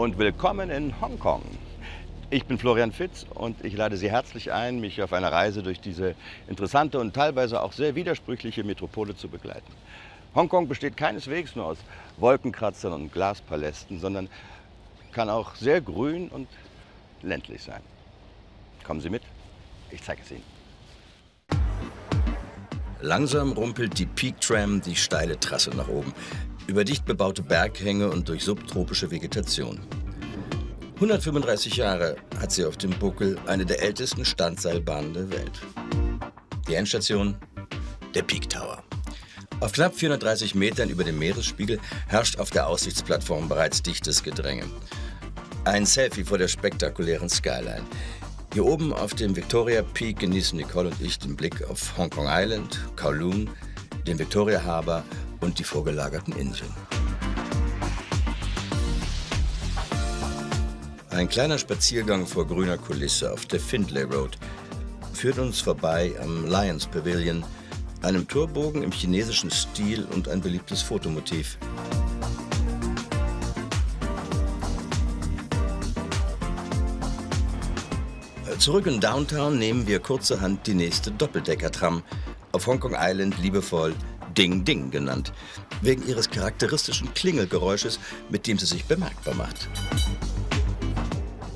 und willkommen in Hongkong. Ich bin Florian Fitz und ich lade Sie herzlich ein, mich auf einer Reise durch diese interessante und teilweise auch sehr widersprüchliche Metropole zu begleiten. Hongkong besteht keineswegs nur aus Wolkenkratzern und Glaspalästen, sondern kann auch sehr grün und ländlich sein. Kommen Sie mit, ich zeige es Ihnen. Langsam rumpelt die Peak Tram die steile Trasse nach oben, über dicht bebaute Berghänge und durch subtropische Vegetation. 135 Jahre hat sie auf dem Buckel, eine der ältesten Standseilbahnen der Welt. Die Endstation, der Peak Tower. Auf knapp 430 Metern über dem Meeresspiegel herrscht auf der Aussichtsplattform bereits dichtes Gedränge. Ein Selfie vor der spektakulären Skyline. Hier oben auf dem Victoria Peak genießen Nicole und ich den Blick auf Hong Kong Island, Kowloon, den Victoria Harbour und die vorgelagerten Inseln. Ein kleiner Spaziergang vor grüner Kulisse auf der Findlay Road führt uns vorbei am Lions Pavilion, einem Torbogen im chinesischen Stil und ein beliebtes Fotomotiv. Zurück in Downtown nehmen wir kurzerhand die nächste Doppeldecker-Tram, auf Hong Kong Island liebevoll Ding Ding genannt, wegen ihres charakteristischen Klingelgeräusches, mit dem sie sich bemerkbar macht.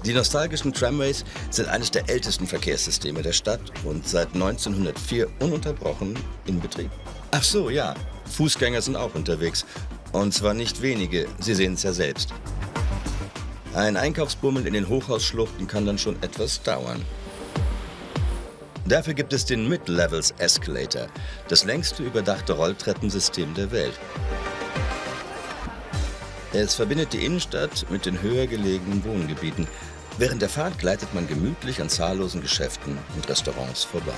Die nostalgischen Tramways sind eines der ältesten Verkehrssysteme der Stadt und seit 1904 ununterbrochen in Betrieb. Ach so, ja, Fußgänger sind auch unterwegs. Und zwar nicht wenige, Sie sehen es ja selbst. Ein Einkaufsbummel in den Hochhausschluchten kann dann schon etwas dauern. Dafür gibt es den Mid-Levels Escalator, das längste überdachte Rolltreppensystem der Welt. Es verbindet die Innenstadt mit den höher gelegenen Wohngebieten. Während der Fahrt gleitet man gemütlich an zahllosen Geschäften und Restaurants vorbei.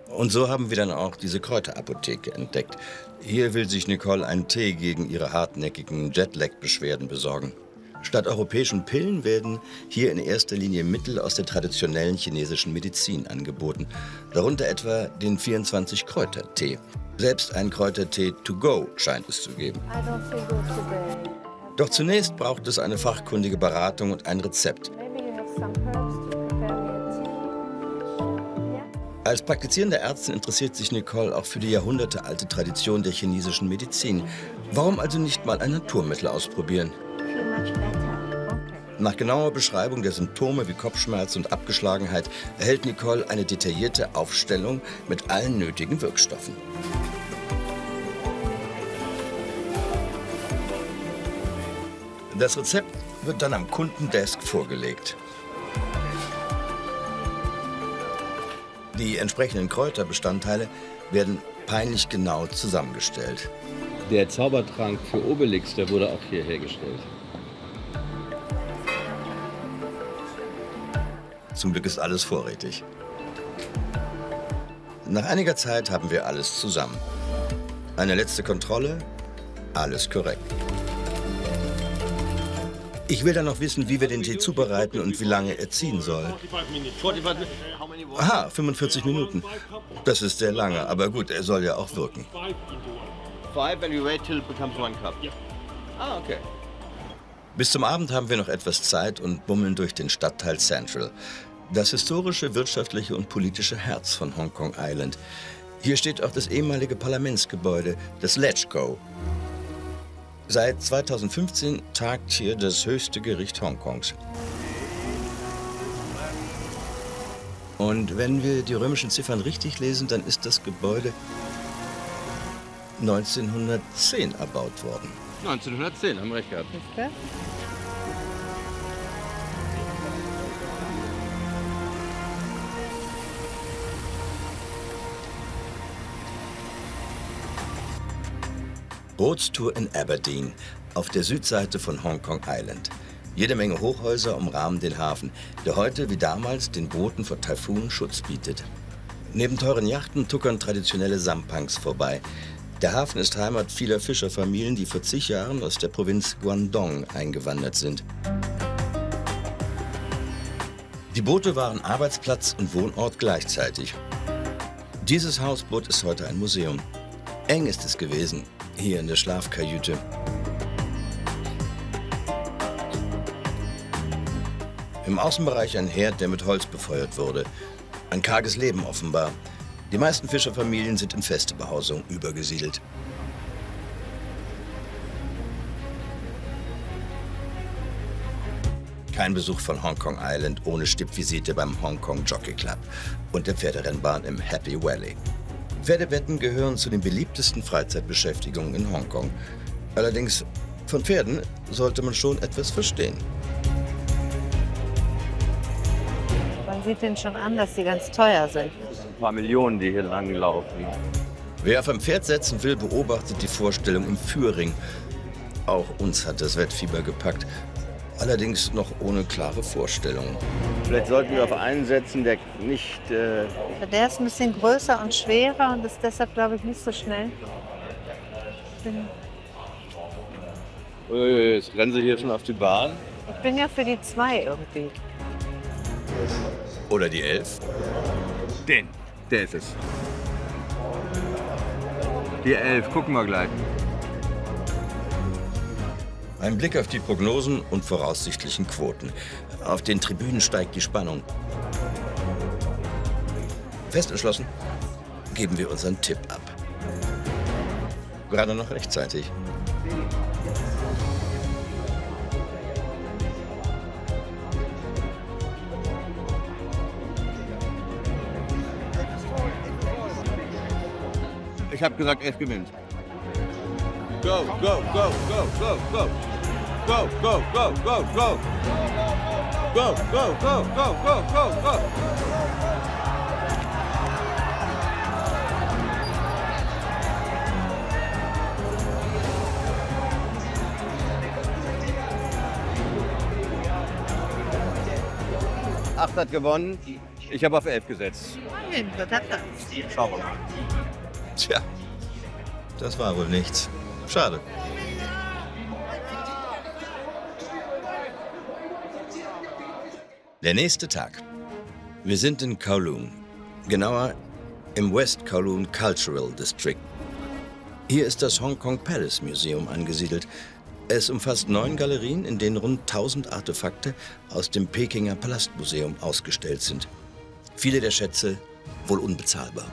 Und so haben wir dann auch diese Kräuterapotheke entdeckt. Hier will sich Nicole einen Tee gegen ihre hartnäckigen Jetlag-Beschwerden besorgen. Statt europäischen Pillen werden hier in erster Linie Mittel aus der traditionellen chinesischen Medizin angeboten. Darunter etwa den 24-Kräuter-Tee. Selbst ein Kräutertee to go scheint es zu geben. Doch zunächst braucht es eine fachkundige Beratung und ein Rezept. Als praktizierende Ärztin interessiert sich Nicole auch für die jahrhundertealte Tradition der chinesischen Medizin. Warum also nicht mal ein Naturmittel ausprobieren? Nach genauer Beschreibung der Symptome wie Kopfschmerz und Abgeschlagenheit erhält Nicole eine detaillierte Aufstellung mit allen nötigen Wirkstoffen. Das Rezept wird dann am Kundendesk vorgelegt. Die entsprechenden Kräuterbestandteile werden peinlich genau zusammengestellt. Der Zaubertrank für Obelix, der wurde auch hier hergestellt. Zum Glück ist alles vorrätig. Nach einiger Zeit haben wir alles zusammen. Eine letzte Kontrolle, alles korrekt. Ich will dann noch wissen, wie wir den Tee zubereiten und wie lange er ziehen soll. Aha, 45 Minuten. Das ist sehr lange, aber gut, er soll ja auch wirken. Bis zum Abend haben wir noch etwas Zeit und bummeln durch den Stadtteil Central. Das historische, wirtschaftliche und politische Herz von Hong Kong Island. Hier steht auch das ehemalige Parlamentsgebäude, das LegCo. Seit 2015 tagt hier das höchste Gericht Hongkongs. Und wenn wir die römischen Ziffern richtig lesen, dann ist das Gebäude 1910 erbaut worden. 1910, haben wir recht gehabt. Bootstour in Aberdeen, auf der Südseite von Hong Kong Island. Jede Menge Hochhäuser umrahmen den Hafen, der heute wie damals den Booten vor Taifunen Schutz bietet. Neben teuren Yachten tuckern traditionelle Sampangs vorbei. Der Hafen ist Heimat vieler Fischerfamilien, die vor zig Jahren aus der Provinz Guangdong eingewandert sind. Die Boote waren Arbeitsplatz und Wohnort gleichzeitig. Dieses Hausboot ist heute ein Museum. Eng ist es gewesen. hier in der Schlafkajüte. Im Außenbereich ein Herd, der mit Holz befeuert wurde. Ein karges Leben offenbar. Die meisten Fischerfamilien sind in feste Behausung übergesiedelt. Kein Besuch von Hong Kong Island ohne Stippvisite beim Hong Kong Jockey Club und der Pferderennbahn im Happy Valley. Pferdewetten gehören zu den beliebtesten Freizeitbeschäftigungen in Hongkong. Allerdings, von Pferden sollte man schon etwas verstehen. Man sieht denen schon an, dass sie ganz teuer sind. Ein paar Millionen, die hier langlaufen. Wer auf ein Pferd setzen will, beobachtet die Vorstellung im Führring. Auch uns hat das Wettfieber gepackt. Allerdings noch ohne klare Vorstellung. Vielleicht sollten wir auf einen setzen, der nicht... Der ist ein bisschen größer und schwerer und ist deshalb, glaube ich, nicht so schnell. Jetzt rennen sie hier schon auf die Bahn. Ich bin ja für die 2 irgendwie. Oder die 11? Der ist es. Die 11, gucken wir gleich. Ein Blick auf die Prognosen und voraussichtlichen Quoten. Auf den Tribünen steigt die Spannung. Fest entschlossen, geben wir unseren Tipp ab. Gerade noch rechtzeitig. Ich habe gesagt, 11 gewinnt. Go, go, go, go, go, go. Go, go, go, go, go. Go, go, go, go, go, go, go. Acht hat gewonnen. Ich habe auf 11 gesetzt. Schauen wir mal. Tja, das war wohl nichts. Schade. Der nächste Tag. Wir sind in Kowloon. Genauer im West Kowloon Cultural District. Hier ist das Hong Kong Palace Museum angesiedelt. Es umfasst 9 Galerien, in denen rund 1000 Artefakte aus dem Pekinger Palastmuseum ausgestellt sind. Viele der Schätze wohl unbezahlbar.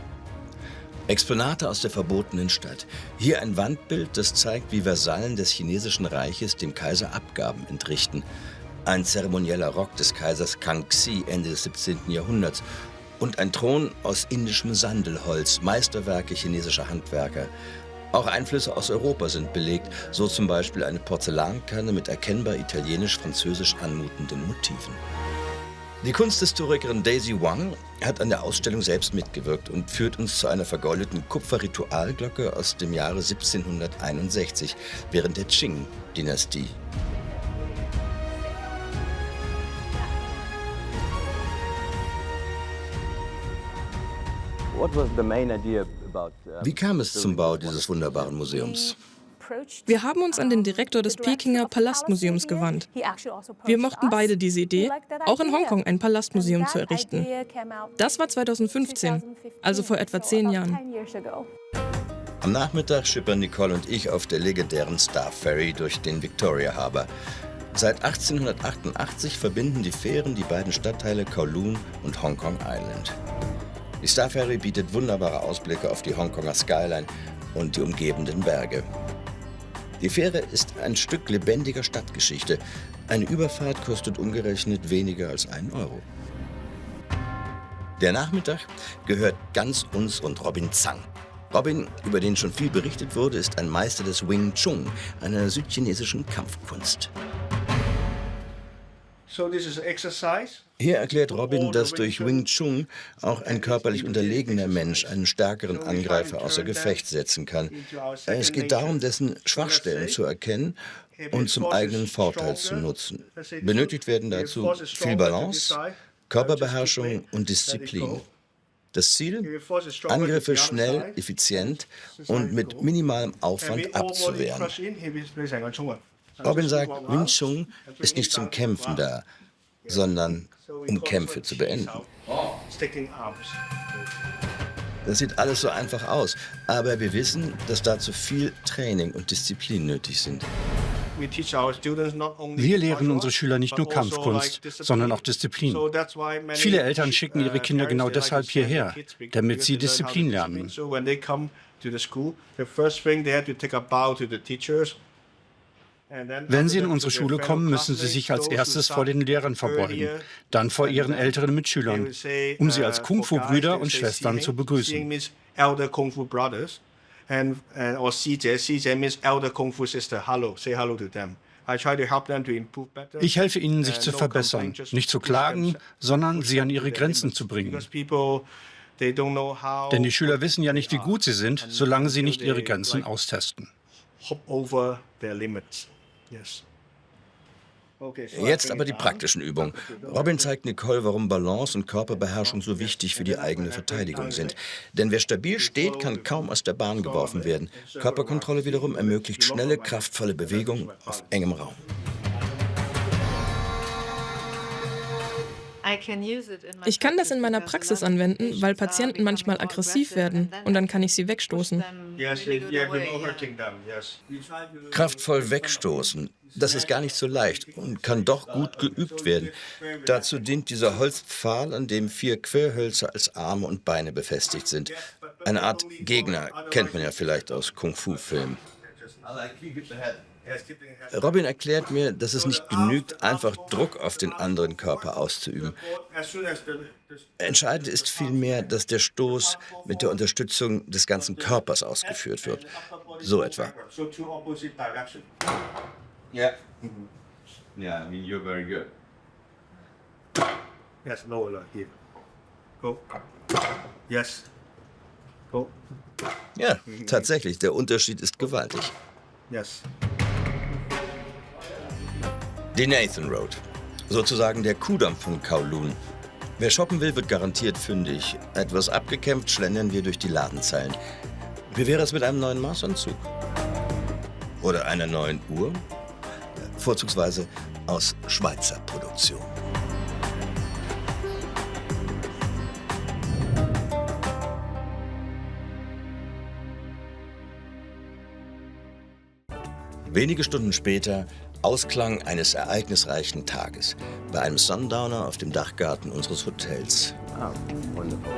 Exponate aus der verbotenen Stadt. Hier ein Wandbild, das zeigt, wie Vasallen des chinesischen Reiches dem Kaiser Abgaben entrichten. Ein zeremonieller Rock des Kaisers Kangxi Ende des 17. Jahrhunderts. Und ein Thron aus indischem Sandelholz, Meisterwerke chinesischer Handwerker. Auch Einflüsse aus Europa sind belegt, so zum Beispiel eine Porzellankanne mit erkennbar italienisch-französisch anmutenden Motiven. Die Kunsthistorikerin Daisy Wang hat an der Ausstellung selbst mitgewirkt und führt uns zu einer vergoldeten Kupferritualglocke aus dem Jahre 1761 während der Qing-Dynastie. Wie kam es zum Bau dieses wunderbaren Museums? Wir haben uns an den Direktor des Pekinger Palastmuseums gewandt. Wir mochten beide diese Idee, auch in Hongkong ein Palastmuseum zu errichten. Das war 2015, also vor etwa 10 Jahren. Am Nachmittag schippern Nicole und ich auf der legendären Star Ferry durch den Victoria Harbour. Seit 1888 verbinden die Fähren die beiden Stadtteile Kowloon und Hong Kong Island. Die Star Ferry bietet wunderbare Ausblicke auf die Hongkonger Skyline und die umgebenden Berge. Die Fähre ist ein Stück lebendiger Stadtgeschichte. Eine Überfahrt kostet umgerechnet weniger als 1 Euro. Der Nachmittag gehört ganz uns und Robin Zhang. Robin, über den schon viel berichtet wurde, ist ein Meister des Wing Chun, einer südchinesischen Kampfkunst. Hier erklärt Robin, dass durch Wing Chun auch ein körperlich unterlegener Mensch einen stärkeren Angreifer außer Gefecht setzen kann. Es geht darum, dessen Schwachstellen zu erkennen und zum eigenen Vorteil zu nutzen. Benötigt werden dazu viel Balance, Körperbeherrschung und Disziplin. Das Ziel? Angriffe schnell, effizient und mit minimalem Aufwand abzuwehren. Robin sagt, Wing Chun ist nicht zum Kämpfen da, sondern um Kämpfe zu beenden. Das sieht alles so einfach aus, aber wir wissen, dass dazu viel Training und Disziplin nötig sind. Wir lehren unsere Schüler nicht nur Kampfkunst, sondern auch Disziplin. Viele Eltern schicken ihre Kinder genau deshalb hierher, damit sie Disziplin lernen. Wenn sie in unsere Schule kommen, müssen sie sich als erstes vor den Lehrern verbeugen, dann vor ihren älteren Mitschülern, um sie als Kung-Fu-Brüder und Schwestern zu begrüßen. Ich helfe ihnen, sich zu verbessern, nicht zu klagen, sondern sie an ihre Grenzen zu bringen. Denn die Schüler wissen ja nicht, wie gut sie sind, solange sie nicht ihre Grenzen austesten. Jetzt aber die praktischen Übungen. Robin zeigt Nicole, warum Balance und Körperbeherrschung so wichtig für die eigene Verteidigung sind. Denn wer stabil steht, kann kaum aus der Bahn geworfen werden. Körperkontrolle wiederum ermöglicht schnelle, kraftvolle Bewegung auf engem Raum. Ich kann das in meiner Praxis anwenden, weil Patienten manchmal aggressiv werden und dann kann ich sie wegstoßen. Kraftvoll wegstoßen, das ist gar nicht so leicht und kann doch gut geübt werden. Dazu dient dieser Holzpfahl, an dem 4 Querhölzer als Arme und Beine befestigt sind. Eine Art Gegner, kennt man ja vielleicht aus Kung-Fu-Filmen. Robin erklärt mir, dass es nicht genügt, einfach Druck auf den anderen Körper auszuüben. Entscheidend ist vielmehr, dass der Stoß mit der Unterstützung des ganzen Körpers ausgeführt wird. So etwa. Yeah. Yeah, I mean, you're very good. Yes, lower here. Go. Yes. Go. Ja, tatsächlich, der Unterschied ist gewaltig. Yes. Die Nathan Road, sozusagen der Kudamm von Kowloon. Wer shoppen will, wird garantiert fündig. Etwas abgekämpft schlendern wir durch die Ladenzeilen. Wie wäre es mit einem neuen Maßanzug? Oder einer neuen Uhr? Vorzugsweise aus Schweizer Produktion. Wenige Stunden später Ausklang eines ereignisreichen Tages bei einem Sundowner auf dem Dachgarten unseres Hotels. Ah, wonderful.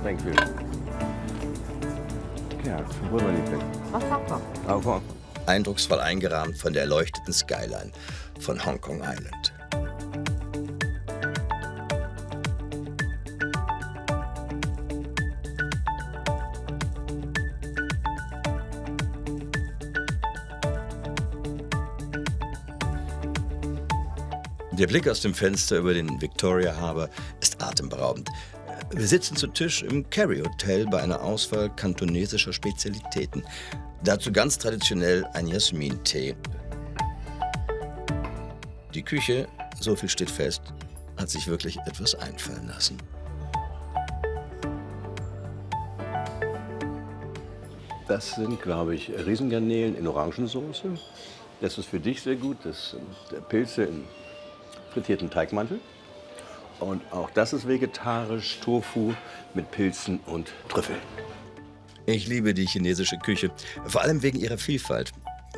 Thank you. Ja, wo war die Plätze? Eindrucksvoll eingerahmt von der erleuchteten Skyline von Hong Kong Island. Der Blick aus dem Fenster über den Victoria Harbour ist atemberaubend. Wir sitzen zu Tisch im Carry Hotel bei einer Auswahl kantonesischer Spezialitäten. Dazu ganz traditionell ein Jasmin-Tee. Die Küche, so viel steht fest, hat sich wirklich etwas einfallen lassen. Das sind, glaube ich, Riesengarnelen in Orangensauce. Das ist für dich sehr gut. Das sind Pilze in frittierten Teigmantel. Und auch das ist vegetarisch, Tofu mit Pilzen und Trüffeln. Ich liebe die chinesische Küche, vor allem wegen ihrer Vielfalt.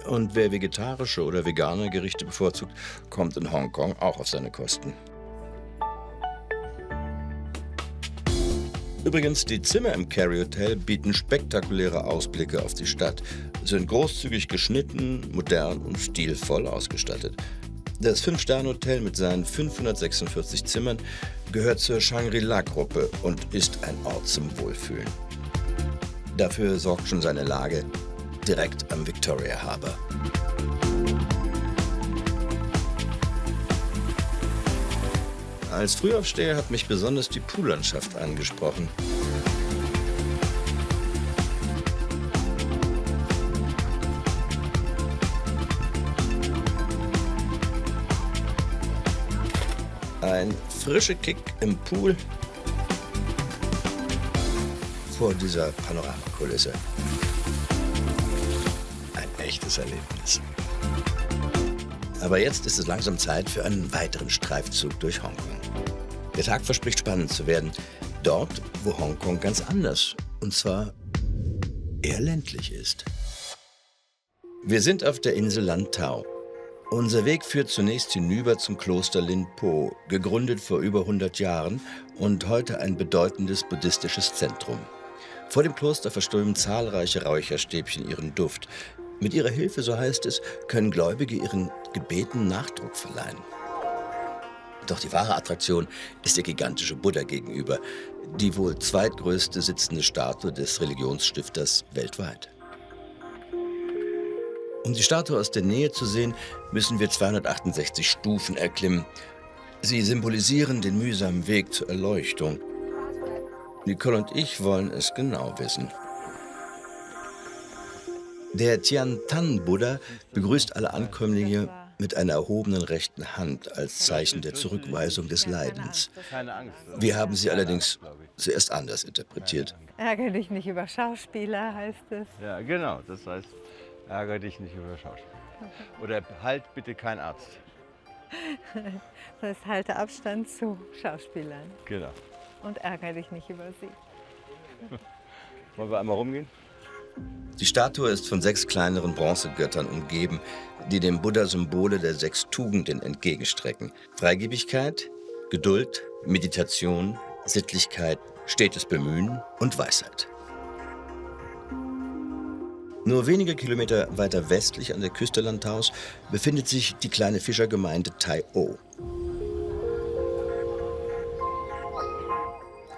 Und wer vegetarische oder vegane Gerichte bevorzugt, kommt in Hongkong auch auf seine Kosten. Übrigens, die Zimmer im Carry Hotel bieten spektakuläre Ausblicke auf die Stadt, sind großzügig geschnitten, modern und stilvoll ausgestattet. Das 5-Sterne-Hotel mit seinen 546 Zimmern gehört zur Shangri-La-Gruppe und ist ein Ort zum Wohlfühlen. Dafür sorgt schon seine Lage direkt am Victoria Harbour. Als Frühaufsteher hat mich besonders die Poollandschaft angesprochen. Ein frischer Kick im Pool vor dieser Panoramakulisse. Ein echtes Erlebnis. Aber jetzt ist es langsam Zeit für einen weiteren Streifzug durch Hongkong. Der Tag verspricht spannend zu werden. Dort, wo Hongkong ganz anders, und zwar eher ländlich ist. Wir sind auf der Insel Lantau. Unser Weg führt zunächst hinüber zum Kloster Lin Po, gegründet vor über 100 Jahren und heute ein bedeutendes buddhistisches Zentrum. Vor dem Kloster verströmen zahlreiche Räucherstäbchen ihren Duft. Mit ihrer Hilfe, so heißt es, können Gläubige ihren Gebeten Nachdruck verleihen. Doch die wahre Attraktion ist der gigantische Buddha gegenüber, die wohl zweitgrößte sitzende Statue des Religionsstifters weltweit. Um die Statue aus der Nähe zu sehen, müssen wir 268 Stufen erklimmen. Sie symbolisieren den mühsamen Weg zur Erleuchtung. Nicole und ich wollen es genau wissen. Der Tian-Tan-Buddha begrüßt alle Ankömmlinge mit einer erhobenen rechten Hand als Zeichen der Zurückweisung des Leidens. Wir haben sie allerdings zuerst anders interpretiert. Ärgere dich nicht über Schauspieler, heißt es. Ja, genau. Das heißt, ärgere dich nicht über Schauspieler. Oder halt bitte kein Arzt. Das heißt, halte Abstand zu Schauspielern Genau. und ärgere dich nicht über sie. Wollen wir einmal rumgehen? Die Statue ist von 6 kleineren Bronzegöttern umgeben, die dem Buddha Symbole der 6 Tugenden entgegenstrecken. Freigebigkeit, Geduld, Meditation, Sittlichkeit, stetes Bemühen und Weisheit. Nur wenige Kilometer weiter westlich an der Küste Lantaus befindet sich die kleine Fischergemeinde Tai O.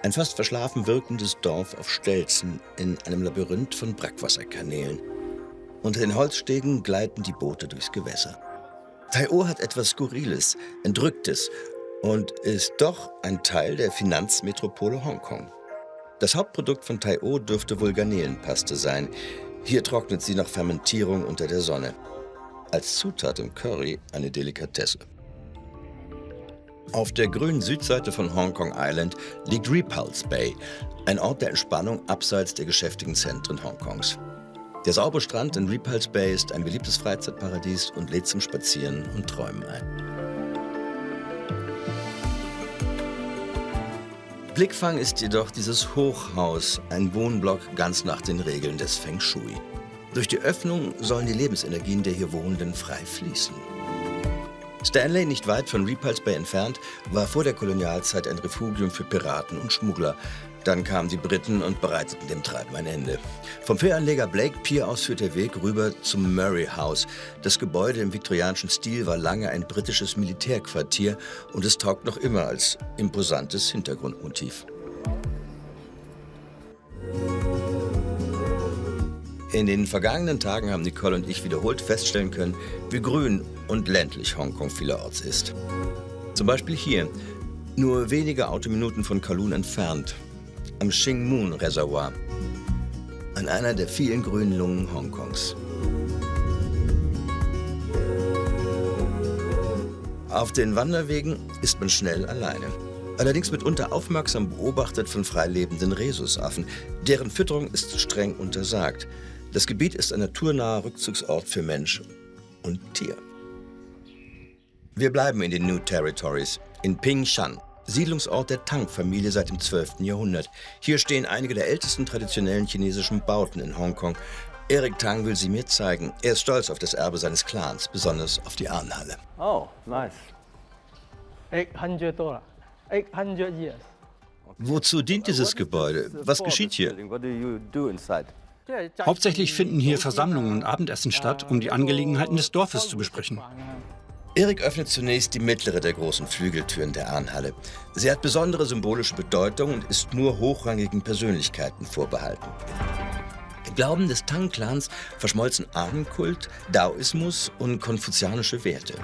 Ein fast verschlafen wirkendes Dorf auf Stelzen in einem Labyrinth von Brackwasserkanälen. Unter den Holzstegen gleiten die Boote durchs Gewässer. Tai O hat etwas Skurriles, Entrücktes und ist doch ein Teil der Finanzmetropole Hongkong. Das Hauptprodukt von Tai O dürfte wohl Garnelenpaste sein. Hier trocknet sie nach Fermentierung unter der Sonne. Als Zutat im Curry eine Delikatesse. Auf der grünen Südseite von Hong Kong Island liegt Repulse Bay, ein Ort der Entspannung abseits der geschäftigen Zentren Hongkongs. Der saubere Strand in Repulse Bay ist ein beliebtes Freizeitparadies und lädt zum Spazieren und Träumen ein. Blickfang ist jedoch dieses Hochhaus, ein Wohnblock ganz nach den Regeln des Feng Shui. Durch die Öffnung sollen die Lebensenergien der hier Wohnenden frei fließen. Stanley, nicht weit von Repulse Bay entfernt, war vor der Kolonialzeit ein Refugium für Piraten und Schmuggler. Dann kamen die Briten und bereiteten dem Treiben ein Ende. Vom Fähranleger Blake Pier aus führt der Weg rüber zum Murray House. Das Gebäude im viktorianischen Stil war lange ein britisches Militärquartier und es taugt noch immer als imposantes Hintergrundmotiv. In den vergangenen Tagen haben Nicole und ich wiederholt feststellen können, wie grün und ländlich Hongkong vielerorts ist. Zum Beispiel hier, nur wenige Autominuten von Kowloon entfernt, am Shing Mun Reservoir, an einer der vielen grünen Lungen Hongkongs. Auf den Wanderwegen ist man schnell alleine. Allerdings mitunter aufmerksam beobachtet von freilebenden Rhesusaffen. Deren Fütterung ist streng untersagt. Das Gebiet ist ein naturnaher Rückzugsort für Mensch und Tier. Wir bleiben in den New Territories, in Pingshan, Siedlungsort der Tang-Familie seit dem 12. Jahrhundert. Hier stehen einige der ältesten traditionellen chinesischen Bauten in Hongkong. Eric Tang will sie mir zeigen. Er ist stolz auf das Erbe seines Clans, besonders auf die Ahnenhalle. Oh, nice. $800. 800 years. Wozu dient dieses Gebäude? Was geschieht hier? Hauptsächlich finden hier Versammlungen und Abendessen statt, um die Angelegenheiten des Dorfes zu besprechen. Erik öffnet zunächst die mittlere der großen Flügeltüren der Ahnenhalle. Sie hat besondere symbolische Bedeutung und ist nur hochrangigen Persönlichkeiten vorbehalten. Im Glauben des Tang-Clans verschmolzen Ahnenkult, Daoismus und konfuzianische Werte.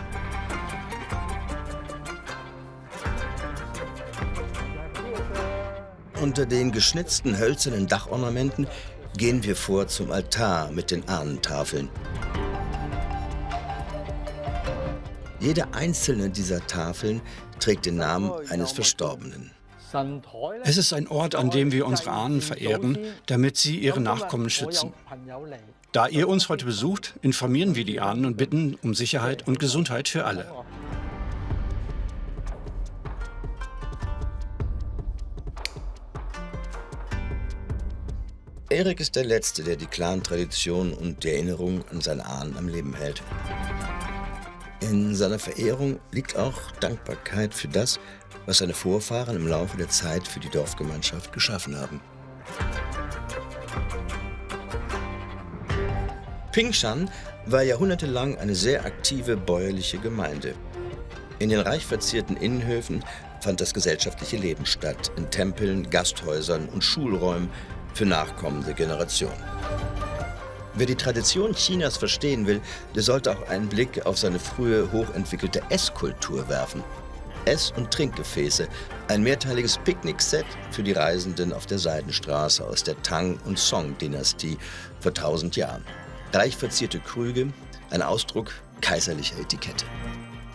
Unter den geschnitzten hölzernen Dachornamenten gehen wir vor zum Altar mit den Ahnentafeln. Jede einzelne dieser Tafeln trägt den Namen eines Verstorbenen. Es ist ein Ort, an dem wir unsere Ahnen verehren, damit sie ihre Nachkommen schützen. Da ihr uns heute besucht, informieren wir die Ahnen und bitten um Sicherheit und Gesundheit für alle. Erik ist der Letzte, der die Clan-Tradition und die Erinnerung an seine Ahnen am Leben hält. In seiner Verehrung liegt auch Dankbarkeit für das, was seine Vorfahren im Laufe der Zeit für die Dorfgemeinschaft geschaffen haben. Pingshan war jahrhundertelang eine sehr aktive bäuerliche Gemeinde. In den reich verzierten Innenhöfen fand das gesellschaftliche Leben statt, in Tempeln, Gasthäusern und Schulräumen für nachkommende Generationen. Wer die Tradition Chinas verstehen will, der sollte auch einen Blick auf seine frühe, hochentwickelte Esskultur werfen. Ess- und Trinkgefäße, ein mehrteiliges Picknickset für die Reisenden auf der Seidenstraße aus der Tang- und Song-Dynastie vor 1000 Jahren. Reich verzierte Krüge, ein Ausdruck kaiserlicher Etikette.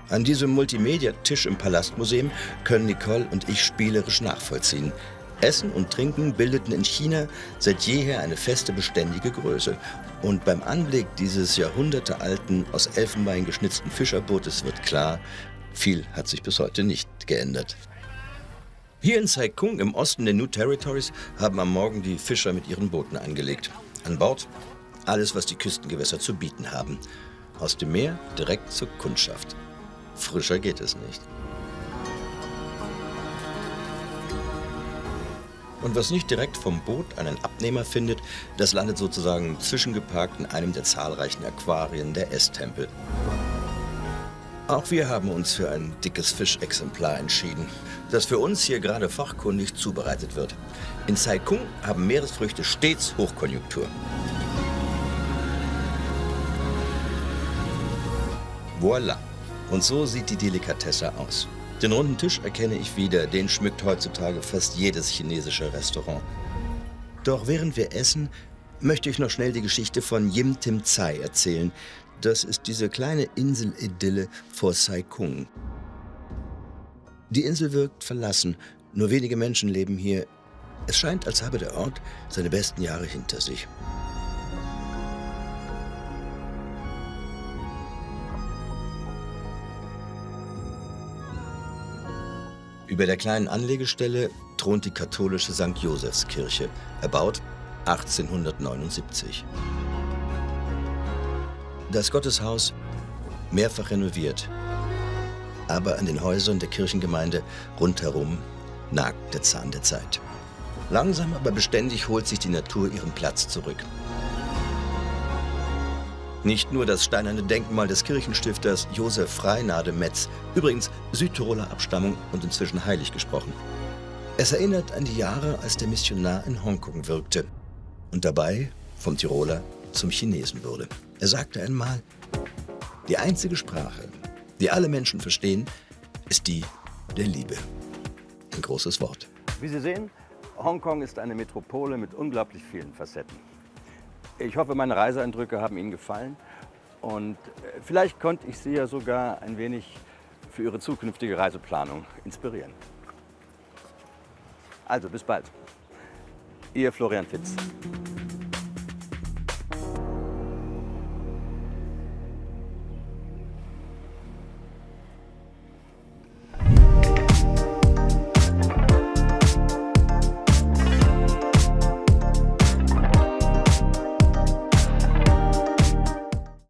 An diesem Multimedia-Tisch im Palastmuseum können Nicole und ich spielerisch nachvollziehen. Essen und Trinken bildeten in China seit jeher eine feste, beständige Größe. Und beim Anblick dieses jahrhundertealten, aus Elfenbein geschnitzten Fischerbootes wird klar, viel hat sich bis heute nicht geändert. Hier in Sai Kung im Osten der New Territories haben am Morgen die Fischer mit ihren Booten angelegt. An Bord alles, was die Küstengewässer zu bieten haben. Aus dem Meer direkt zur Kundschaft. Frischer geht es nicht. Und was nicht direkt vom Boot einen Abnehmer findet, das landet sozusagen zwischengeparkt in einem der zahlreichen Aquarien der Esstempel. Auch wir haben uns für ein dickes Fischexemplar entschieden, das für uns hier gerade fachkundig zubereitet wird. In Sai Kung haben Meeresfrüchte stets Hochkonjunktur. Voilà. Und so sieht die Delikatesse aus. Den runden Tisch erkenne ich wieder, den schmückt heutzutage fast jedes chinesische Restaurant. Doch während wir essen, möchte ich noch schnell die Geschichte von Yim Tim Tsai erzählen. Das ist diese kleine Inselidylle vor Sai Kung. Die Insel wirkt verlassen, nur wenige Menschen leben hier. Es scheint, als habe der Ort seine besten Jahre hinter sich. Über der kleinen Anlegestelle thront die katholische St. Josefskirche, erbaut 1879. Das Gotteshaus mehrfach renoviert, aber an den Häusern der Kirchengemeinde rundherum nagt der Zahn der Zeit. Langsam, aber beständig holt sich die Natur ihren Platz zurück. Nicht nur das steinerne Denkmal des Kirchenstifters Josef Freinade Metz, übrigens Südtiroler Abstammung und inzwischen heilig gesprochen. Es erinnert an die Jahre, als der Missionar in Hongkong wirkte und dabei vom Tiroler zum Chinesen wurde. Er sagte einmal, die einzige Sprache, die alle Menschen verstehen, ist die der Liebe. Ein großes Wort. Wie Sie sehen, Hongkong ist eine Metropole mit unglaublich vielen Facetten. Ich hoffe, meine Reiseeindrücke haben Ihnen gefallen und vielleicht konnte ich Sie ja sogar ein wenig für Ihre zukünftige Reiseplanung inspirieren. Also bis bald. Ihr Florian Fitz.